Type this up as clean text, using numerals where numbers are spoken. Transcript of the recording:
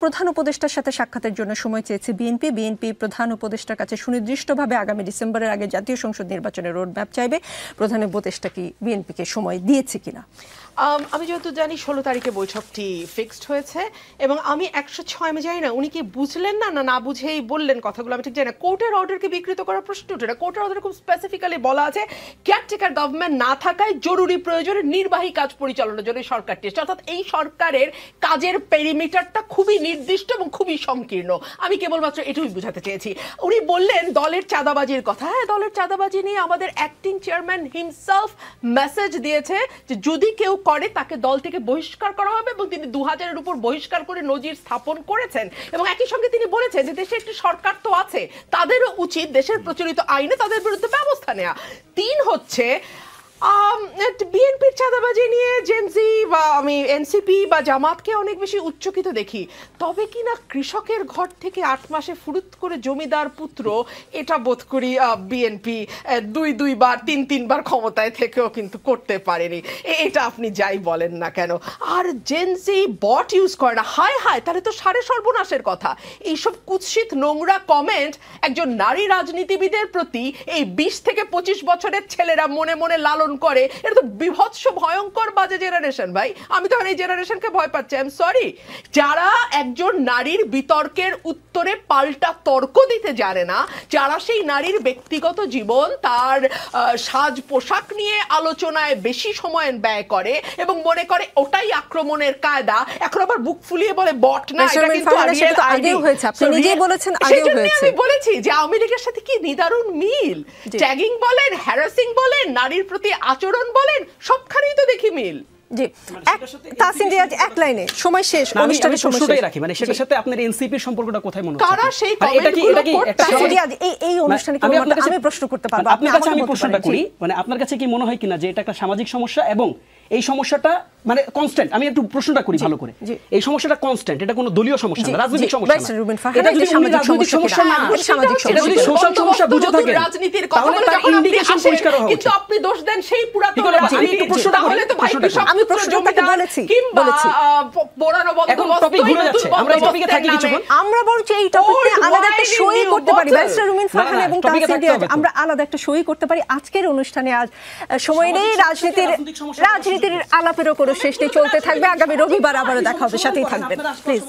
প্রধান উপদেষ্টার সাথে সাক্ষাতের জন্য সময় চেয়েছে বিএনপি প্রধান উপদেষ্টার কাছে সুনির্দিষ্টভাবে আগামী ডিসেম্বরের আগে জাতীয় সংসদ নির্বাচনের রোডম্যাপ চাইবে। প্রধান উপদেষ্টা কি বিএনপিকে সময় দিয়েছে কিনা? আমি যেহেতু জানি 16 তারিখে বৈঠকটি ফিক্সড হয়েছে এবং আমি 106 আমি জানি না উনি কি বুঝলেন না বুঝেই বললেন কথাগুলো, আমি ঠিক জানি না। কোর্টের অর্ডারকে বিকৃত করার প্রশ্ন ওঠে না। কোর্টের অর্ডারে খুব স্পেসিফিক্যালি বলা আছে কেয়ারটেকার গভর্নমেন্ট না থাকায় জরুরি প্রয়োজনে নির্বাহী কাজ পরিচালনার জন্য সরকারটি এসেছে। অর্থাৎ এই সরকারের কাজের পেরিমিটারটা খুবই নির্দিষ্ট এবং খুবই সংকীর্ণ। আমি কেবলমাত্র এটুকুই বোঝাতে চেয়েছি। উনি বললেন দলের চাঁদাবাজির কথা। হ্যাঁ, দলের চাঁদাবাজি নিয়ে আমাদের অ্যাক্টিং চেয়ারম্যান হিমসেলফ মেসেজ দিয়েছে যে যদি কেউ করে তাকে দল থেকে বহিষ্কার করা হবে এবং তিনি 2000-এর উপর বহিষ্কার করে নজির স্থাপন করেছেন। এবং একই সঙ্গে তিনি বলেছেন যে দেশে একটি সরকার তো আছে, তাদেরও উচিত দেশের প্রচলিত আইনে তাদের বিরুদ্ধে ব্যবস্থা নেওয়া। 3 হচ্ছে বিএনপির চাঁদাবাজি নিয়ে জেনজি বা আমি এনসিপি বা জামাতকে অনেক বেশি উচ্চকিত দেখি, তবে কিনা কৃষকের ঘর থেকে 8 মাসে ফুরুত করে জমিদার পুত্র, এটা বোধ করি বিএনপি 2 বার 3 বার ক্ষমতায় থেকেও কিন্তু করতে পারেনি। এটা আপনি যাই বলেন না কেন। আর জেনজি বট ইউজ করে না, হায় হায়, তাহলে তো সাড়ে সর্বনাশের কথা। এইসব কুৎসিত নোংরা কমেন্ট একজন নারী রাজনীতিবিদের প্রতি এই 20 থেকে 25 বছরের ছেলেরা মনে মনে লালন করে। এটা তো বিভৎস ভয়ঙ্কর বাজে জেনারেশন ভাই। আমি তো এই জেনারেশনকে ভয় পাচ্ছি। আই এম সরি, যারা একজন নারীর বিতর্কের উত্তরে পাল্টা তর্ক দিতে জানে না, যারা সেই নারীর ব্যক্তিগত জীবন তার সাজ পোশাক নিয়ে আলোচনায় বেশি সময় ব্যয় করে এবং মনে করে ওটাই আক্রমণের কায়দা, এখন আবার বুক ফুলিয়ে বলে বট না, এটা কিন্তু আগেও হয়েছে। আপনি নিজেই বলেছেন আগেও হয়েছে। আমি বলেছি যে আওয়ামী লীগের সাথে কি নিদারুণ মিল। ট্যাগিং বলেন, হ্যারাসিং বলেন, নারীর প্রতি আচরণ বলেন, সবখানেই তো দেখি মিল। জি, তাসিন রিয়াজ এক লাইনে, সময় শেষ, অনুষ্ঠানের সময় শেষ। রাখি মানে সেটার সাথে আপনার এনসিপির সম্পর্কটা কোথায় মনে হচ্ছে? কারা সেই কমেন্টগুলো করতে? তাসিন রিয়াজ এই অনুষ্ঠানে কি আমি প্রশ্ন করতে পারবো? আপনার কাছে আমি প্রশ্নটা করি, মানে আপনার কাছে কি মনে হয় কিনা যে এটা একটা সামাজিক সমস্যা এবং এই সমস্যাটা মানে কনস্ট্যান্ট? আমি একটু প্রশ্নটা করি ভালো করে। এই সমস্যাটা কনস্ট্যান্ট, এটা কোনো দলীয় সমস্যা না, রাজনৈতিক সমস্যা না। এটা যদি রাজনৈতিক সমস্যা না, এটা যদি সোশ্যাল সমস্যা বুঝে থাকে রাজনীতির কথা বলে যখন ইন্ডিকেশন পরিষ্কার হবে, কিন্তু আপনি দোষ দেন সেই পুরাতন রাজনীতি। তাহলে তো ভাই আমি প্রশ্নটাকে বলেছি পোড়ানো বন্ধ এখন টপিক ঘুরে যাচ্ছে, আমরা এই টপিকে থাকি কিছুক্ষণ। আমরা বলছি এই টপিকে আলাদা একটা সই করতে পারি। ব্যারিস্টার রুমিন ফারহান এবং তাসিন রিয়াজ, আমরা আলাদা একটা সই করতে পারি। আজকের অনুষ্ঠানে আজ সময় নেই, রাজনীতির আলাপেরও কোনো শেষ নেই, চলতে থাকবে। আগামী রবিবার আবারও দেখা হবে, সাথেই থাকবেন প্লিজ।